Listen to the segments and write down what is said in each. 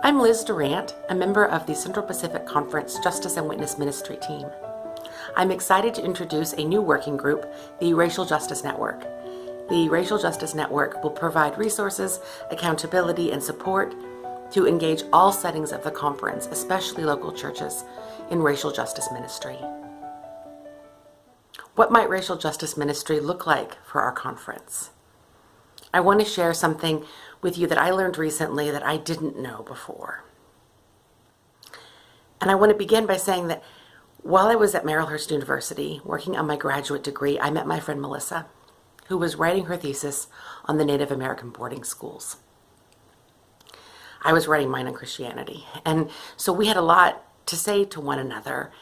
I'm Liz Durant, a member of the Central Pacific Conference Justice and Witness Ministry team. I'm excited to introduce a new working group, the Racial Justice Network. The Racial Justice Network will provide resources, accountability, and support to engage all settings of the conference, especially local churches, in racial justice ministry. What might racial justice ministry look like for our conference? I want to share something with you that I learned recently that I didn't know before. And I want to begin by saying that while I was at Marylhurst University working on my graduate degree, I met my friend Melissa, who was writing her thesis on the Native American boarding schools. I was writing mine on Christianity, and so we had a lot to say to one another.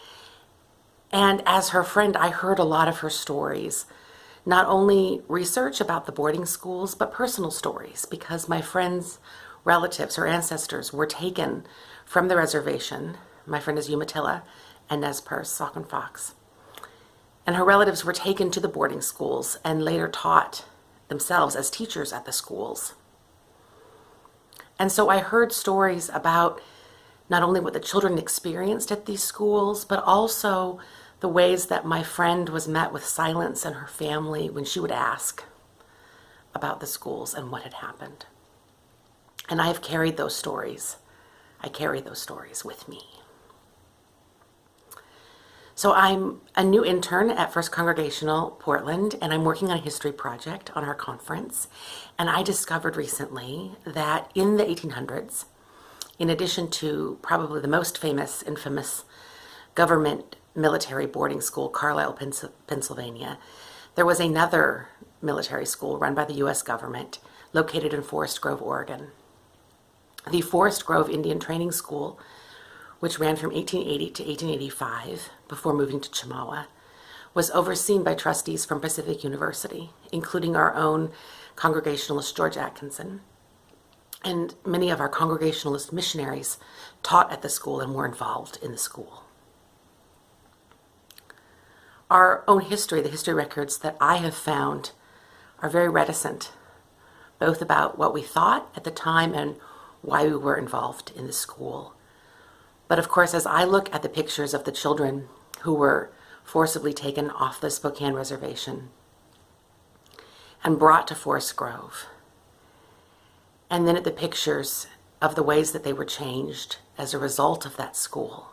And as her friend, I heard a lot of her stories, not only research about the boarding schools, but personal stories, because my friend's relatives, her ancestors, were taken from the reservation. My friend is Umatilla and Nez Perce, Sauk and Fox. And her relatives were taken to the boarding schools and later taught themselves as teachers at the schools. And so I heard stories about not only what the children experienced at these schools, but also the ways that my friend was met with silence and her family when she would ask about the schools and what had happened. And I have carried those stories. I carry those stories with me. So I'm a new intern at First Congregational Portland, and I'm working on a history project on our conference. And I discovered recently that in the 1800s, in addition to probably the most infamous government military boarding school, Carlisle, Pennsylvania, there was another military school run by the U.S. government located in Forest Grove, Oregon. The Forest Grove Indian Training School, which ran from 1880 to 1885 before moving to Chemawa, was overseen by trustees from Pacific University, including our own Congregationalist George Atkinson. And many of our Congregationalist missionaries taught at the school and were involved in the school. Our own history, the history records that I have found, are very reticent, both about what we thought at the time and why we were involved in the school. But of course, as I look at the pictures of the children who were forcibly taken off the Spokane Reservation and brought to Forest Grove, and then at the pictures of the ways that they were changed as a result of that school,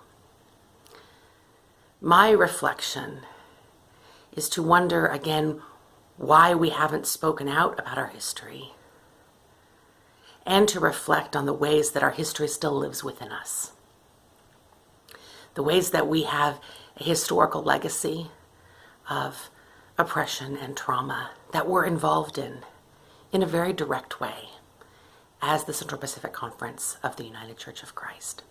my reflection is to wonder again why we haven't spoken out about our history, and to reflect on the ways that our history still lives within us. The ways that we have a historical legacy of oppression and trauma that we're involved in a very direct way as the Central Pacific Conference of the United Church of Christ.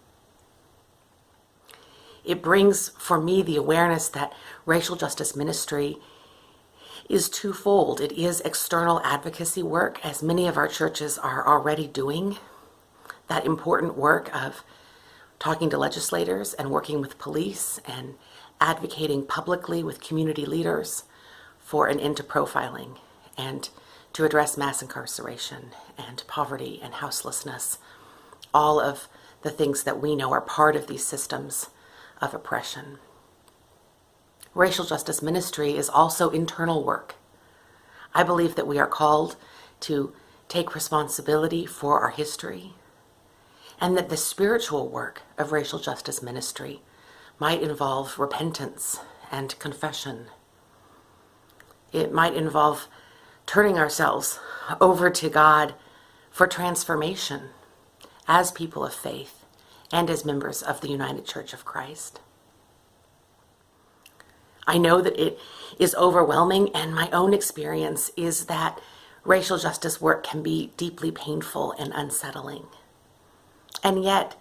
It brings for me the awareness that racial justice ministry is twofold. It is external advocacy work, as many of our churches are already doing, that important work of talking to legislators and working with police and advocating publicly with community leaders for an end to profiling and to address mass incarceration and poverty and houselessness, all of the things that we know are part of these systems of oppression. Racial justice ministry is also internal work. I believe that we are called to take responsibility for our history, and that the spiritual work of racial justice ministry might involve repentance and confession. It might involve turning ourselves over to God for transformation as people of faith and as members of the United Church of Christ. I know that it is overwhelming, and my own experience is that racial justice work can be deeply painful and unsettling. And yet,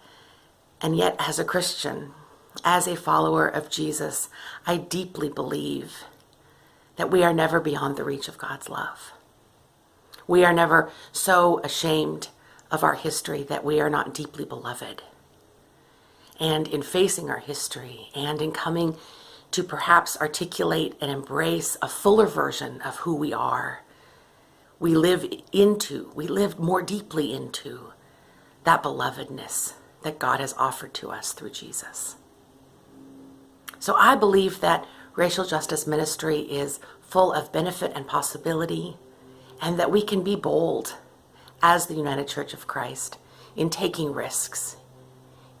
as a Christian, as a follower of Jesus, I deeply believe that we are never beyond the reach of God's love. We are never so ashamed of our history that we are not deeply beloved. And in facing our history and in coming to perhaps articulate and embrace a fuller version of who we are, we live more deeply into that belovedness that God has offered to us through Jesus. So I believe that racial justice ministry is full of benefit and possibility, and that we can be bold as the United Church of Christ in taking risks,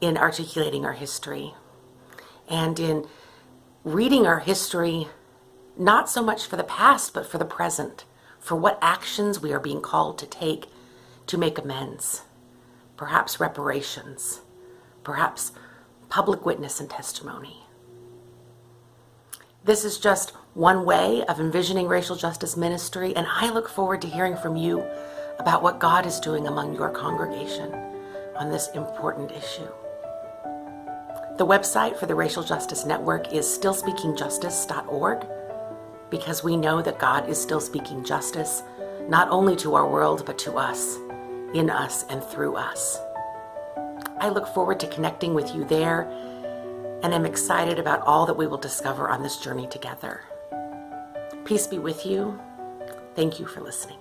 in articulating our history, and in reading our history, not so much for the past, but for the present, for what actions we are being called to take to make amends, perhaps reparations, perhaps public witness and testimony. This is just one way of envisioning racial justice ministry, and I look forward to hearing from you about what God is doing among your congregation on this important issue. The website for the Racial Justice Network is stillspeakingjustice.org, because we know that God is still speaking justice, not only to our world, but to us, in us, and through us. I look forward to connecting with you there, and am excited about all that we will discover on this journey together. Peace be with you. Thank you for listening.